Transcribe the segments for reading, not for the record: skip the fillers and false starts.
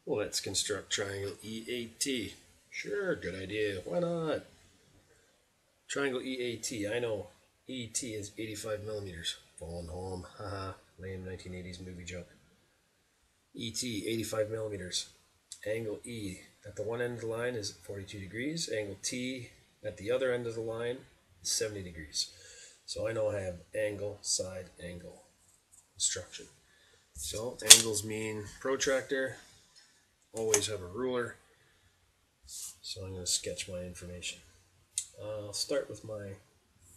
Let's construct triangle EAT. Sure, good idea. Why not? Triangle EAT. I know ET is 85 millimeters. Falling home. Haha. Lame 1980s movie joke. ET, 85 millimeters. Angle E at the one end of the line is 42 degrees. Angle T at the other end of the line is 70 degrees. So I know I have angle, side, angle construction. So angles mean protractor. Always have a ruler. So I'm going to sketch my information. I'll start with my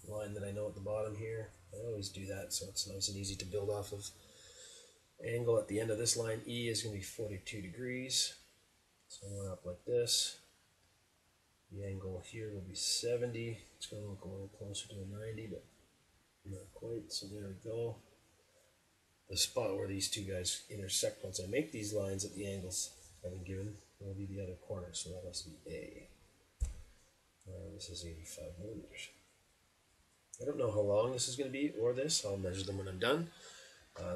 line that I know at the bottom here. I always do that so it's nice and easy to build off of. Angle at the end of this line, E, is going to be 42 degrees. So I went up like this. The angle here will be 70. It's going to look a little closer to a 90, but not quite. So there we go. The spot where these two guys intersect once I make these lines at the angles I've been given will be the other corner, so that must be A. This is 85 millimeters. I don't know how long this is going to be, or this. I'll measure them when I'm done.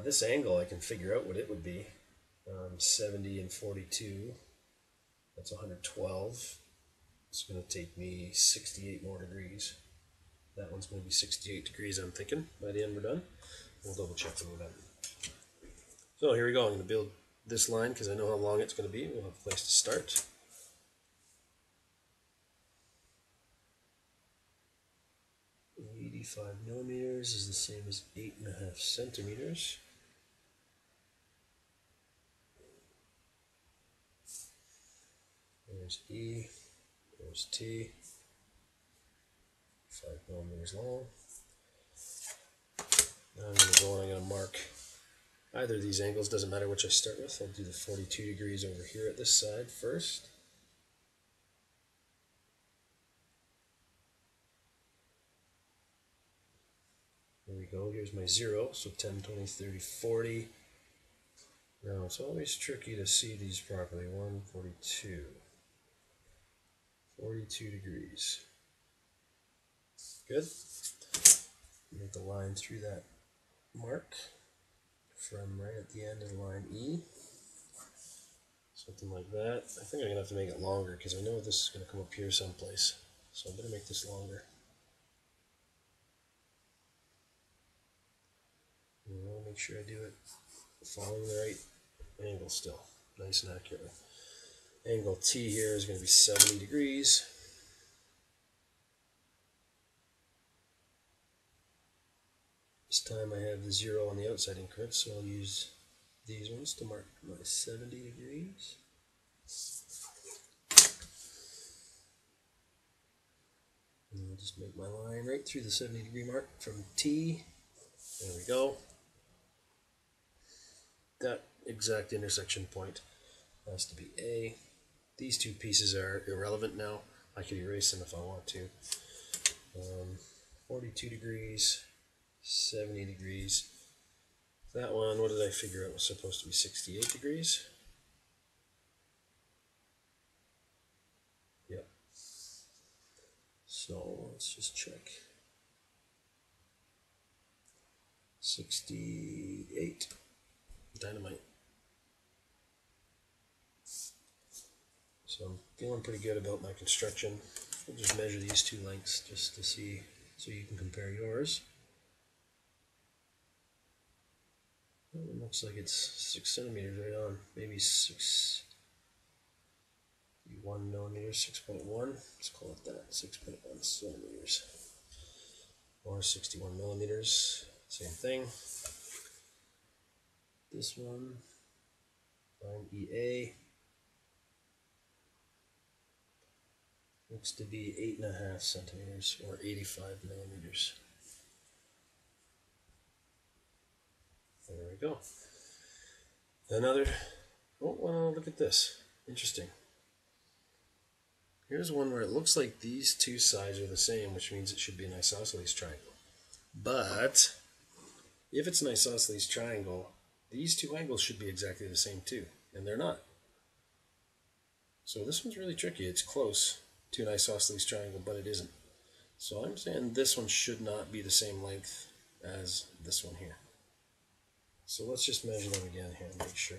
This angle, I can figure out what it would be. 70 and 42, that's 112. It's going to take me 68 more degrees. That one's going to be 68 degrees, I'm thinking. By the end we're done. We'll double check when we're done. So here we go. I'm going to build this line because I know how long it's going to be. We'll have a place to start. .85 millimeters is the same as 8.5 centimeters. There's E, there's T, 5 millimeters long. Now I'm going to go and I'm going to mark either of these angles, doesn't matter which I start with. I'll do the 42 degrees over here at this side first. There we go, here's my 0, so 10, 20, 30, 40. Now it's always tricky to see these properly. 142. 42 degrees. Good. Make a line through that mark from right at the end of the line E. Something like that. I think I'm going to have to make it longer because I know this is going to come up here someplace. So I'm going to make this longer. And I want to make sure I do it following the right angle still. Nice and accurately. Angle T here is going to be 70 degrees. This time I have the 0 on the outside increment, so I'll use these ones to mark my 70 degrees. And I'll just make my line right through the 70 degree mark from T. There we go. That exact intersection point has to be A. These two pieces are irrelevant now. I could erase them if I want to. 42 degrees, 70 degrees. That one, what did I figure out was supposed to be 68 degrees? Yep. So let's just check. 68. Dynamite. So I'm feeling pretty good about my construction. I'll just measure these two lengths just to see, so you can compare yours. It looks like it's 6 centimeters right on, maybe 1 millimeter, 6.1. Let's call it that, 6.1 centimeters, or 61 millimeters. Same thing. This one, line EA, looks to be 8.5 centimeters, or 85 millimeters. There we go. Another, oh, well, look at this. Interesting. Here's one where it looks like these two sides are the same, which means it should be an isosceles triangle. But if it's an isosceles triangle, these two angles should be exactly the same too, and they're not. So this one's really tricky. It's close to an isosceles triangle, but it isn't. So I'm saying this one should not be the same length as this one here. So let's just measure them again here and make sure.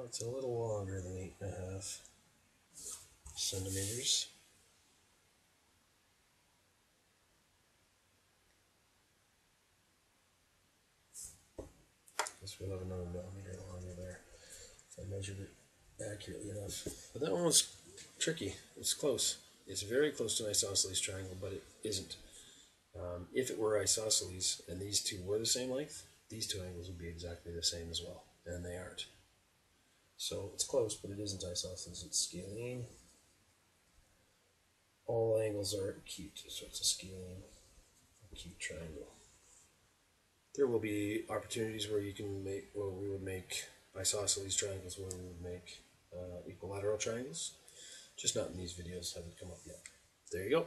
it's a little longer than 8.5 centimeters. Guess we'll have another millimeter longer there if I measured it accurately enough. But that one was tricky. It's close. It's very close to an isosceles triangle, but it isn't. If it were isosceles and these two were the same length, these two angles would be exactly the same as well, and they aren't. So it's close, but it isn't isosceles. It's scalene. All angles are acute, so it's a scalene acute triangle. There will be opportunities where you can make, well, we would make isosceles triangles where we would make equilateral triangles. Just not in these videos, haven't come up yet. There you go.